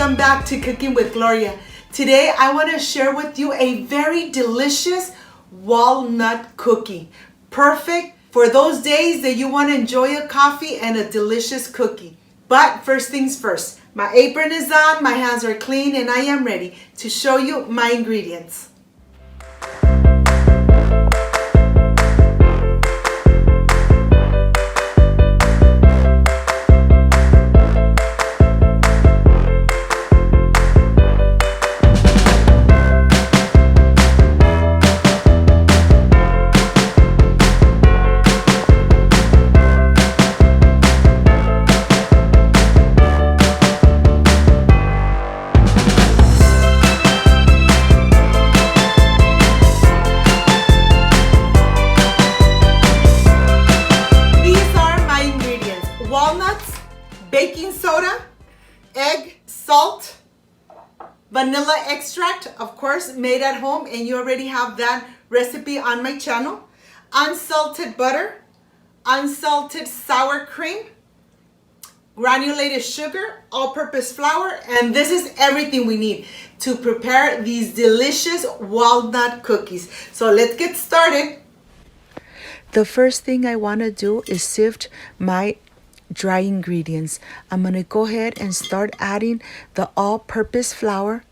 welcome back to Cooking with Gloria. Today I want to share with you a very delicious walnut cookie. Perfect for those days that you want to enjoy a coffee and a delicious cookie. But first things first, my apron is on, my hands are clean, and I am ready to show you my ingredients. Walnuts, baking soda, egg, salt, vanilla extract, of course, made at home, and you already have that recipe on my channel, unsalted butter, unsalted sour cream, granulated sugar, all-purpose flour, and this is everything we need to prepare these delicious walnut cookies. So let's get started. The first thing I want to do is sift my dry ingredients. I'm going to go ahead and start adding the all-purpose flour.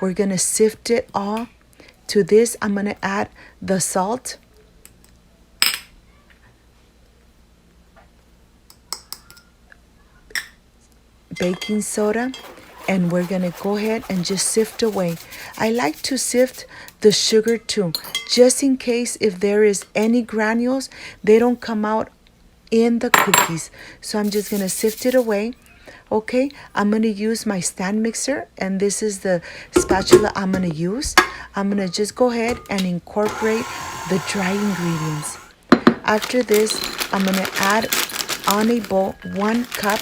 We're going to sift it all. To this, I'm going to add the salt, baking soda, and we're going to go ahead and just sift away. I like to sift the sugar too, just in case if there is any granules, they don't come out in the cookies. So I'm just going to sift it away. Okay, I'm going to use my stand mixer, and this is the spatula I'm going to use. I'm going to just go ahead and incorporate the dry ingredients. After this, I'm going to add on a bowl 1 cup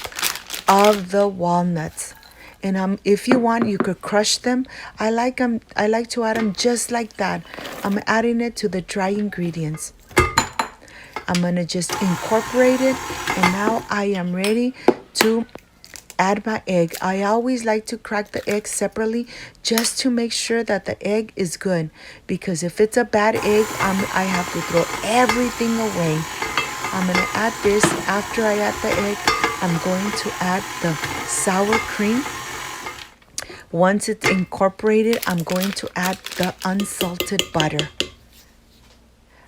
of the walnuts. And if you want, you could crush them. I like to add them just like that. I'm adding it to the dry ingredients. I'm going to just incorporate it, and now I am ready to add my egg. I always like to crack the egg separately just to make sure that the egg is good, because if it's a bad egg, I have to throw everything away. I'm going to add this. After I add the egg, I'm going to add the sour cream. Once it's incorporated, I'm going to add the unsalted butter.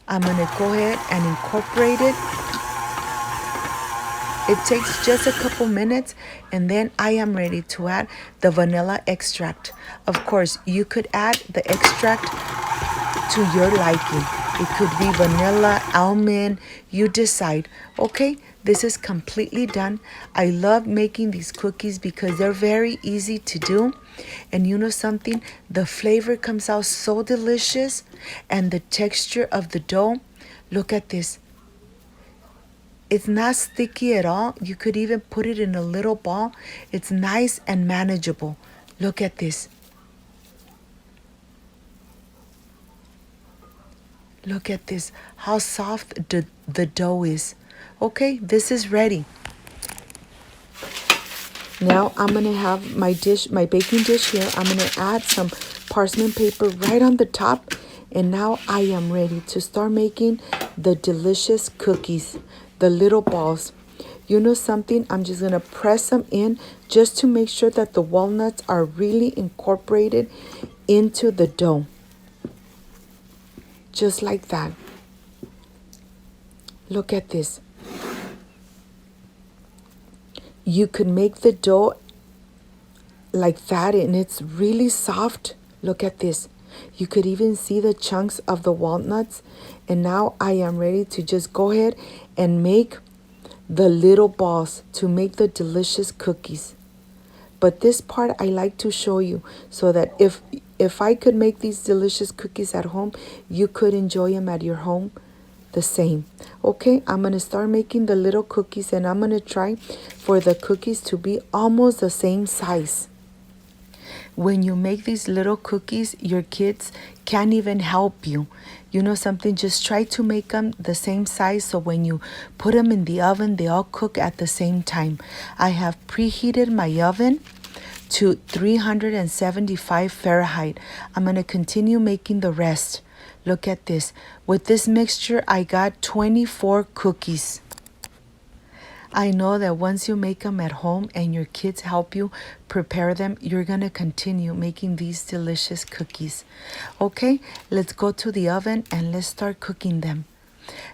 I'm going to go ahead and incorporate it. It takes just a couple minutes, and then I am ready to add the vanilla extract. Of course, you could add the extract to your liking. It could be vanilla, almond, you decide. Okay, this is completely done. I love making these cookies because they're very easy to do. And you know something? The flavor comes out so delicious, and the texture of the dough, look at this. It's not sticky at all. You could even put it in a little ball. It's nice and manageable. Look at this. Look at this, how soft the dough is. Okay, this is ready. Now I'm going to have my baking dish here. I'm going to add some parchment paper right on the top. And now I am ready to start making the delicious cookies, the little balls. You know something? I'm just going to press them in just to make sure that the walnuts are really incorporated into the dough. Just like that. Look at this. You could make the dough like that, and it's really soft. Look at this. You could even see the chunks of the walnuts. And now I am ready to just go ahead and make the little balls to make the delicious cookies. But this part I like to show you so that if I could make these delicious cookies at home, you could enjoy them at your home the same. Okay, I'm going to start making the little cookies, and I'm going to try for the cookies to be almost the same size. When you make these little cookies, your kids can't even help you. You know something? Just try to make them the same size so when you put them in the oven, they all cook at the same time. I have preheated my oven to 375 Fahrenheit. I'm going to continue making the rest. Look at this. With this mixture, I got 24 cookies. I know that once you make them at home and your kids help you prepare them, you're going to continue making these delicious cookies. Okay, let's go to the oven and let's start cooking them.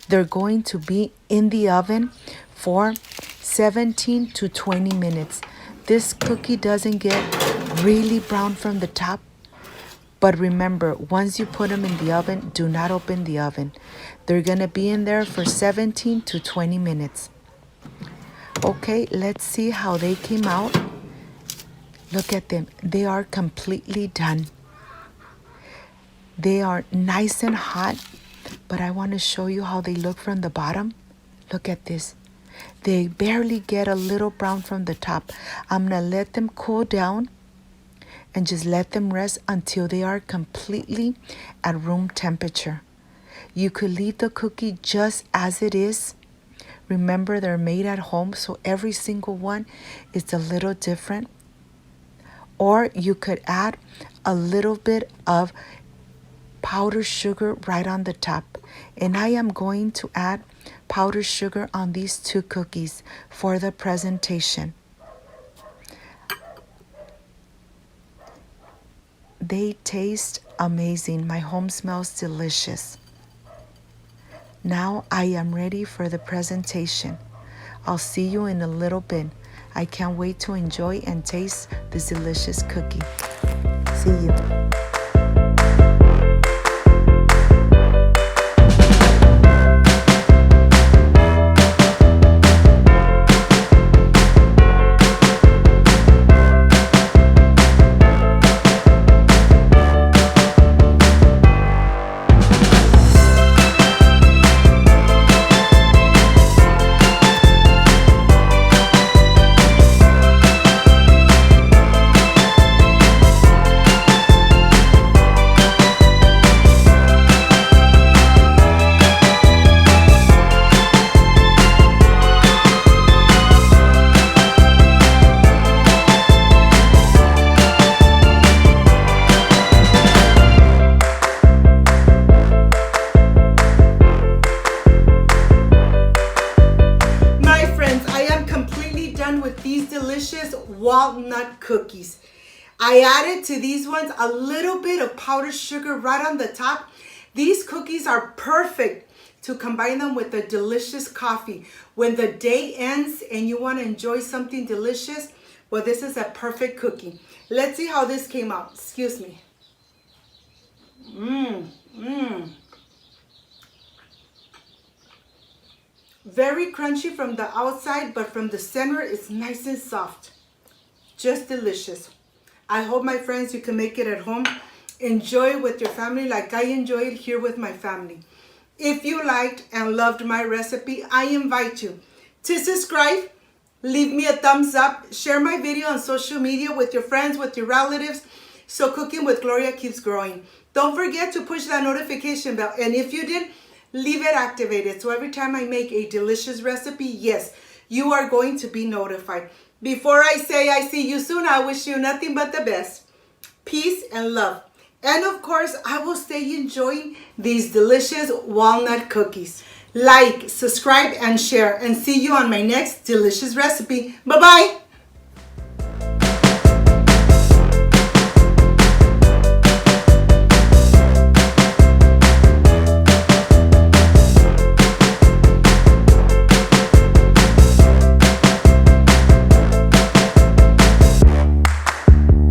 They're going to be in the oven for 17 to 20 minutes. This cookie doesn't get really brown from the top, but remember, once you put them in the oven, do not open the oven. They're going to be in there for 17 to 20 minutes. Okay, let's see how they came out. Look at them. They are completely done. They are nice and hot, but I want to show you how they look from the bottom. Look at this. They barely get a little brown from the top. I'm going to let them cool down and just let them rest until they are completely at room temperature. You could leave the cookie just as it is. Remember, they're made at home, so every single one is a little different. Or you could add a little bit of powdered sugar right on the top. And I am going to add powdered sugar on these 2 cookies for the presentation. They taste amazing. My home smells delicious. Now I am ready for the presentation. I'll see you in a little bit. I can't wait to enjoy and taste this delicious cookie. See you. With these delicious walnut cookies. I added to these ones a little bit of powdered sugar right on the top. These cookies are perfect to combine them with a delicious coffee. When the day ends and you want to enjoy something delicious, well, this is a perfect cookie. Let's see how this came out. Excuse me. Very crunchy from the outside, but from the center, it's nice and soft. Just delicious. I hope, my friends, you can make it at home. Enjoy it with your family like I enjoy it here with my family. If you liked and loved my recipe, I invite you to subscribe, leave me a thumbs up, share my video on social media with your friends, with your relatives, so Cooking with Gloria keeps growing. Don't forget to push that notification bell, and if you did, leave it activated, so every time I make a delicious recipe, yes, you are going to be notified. Before I say I see you soon, I wish you nothing but the best. Peace and love. And of course, I will stay enjoying these delicious walnut cookies. Like, subscribe, and share, and see you on my next delicious recipe. Bye-bye.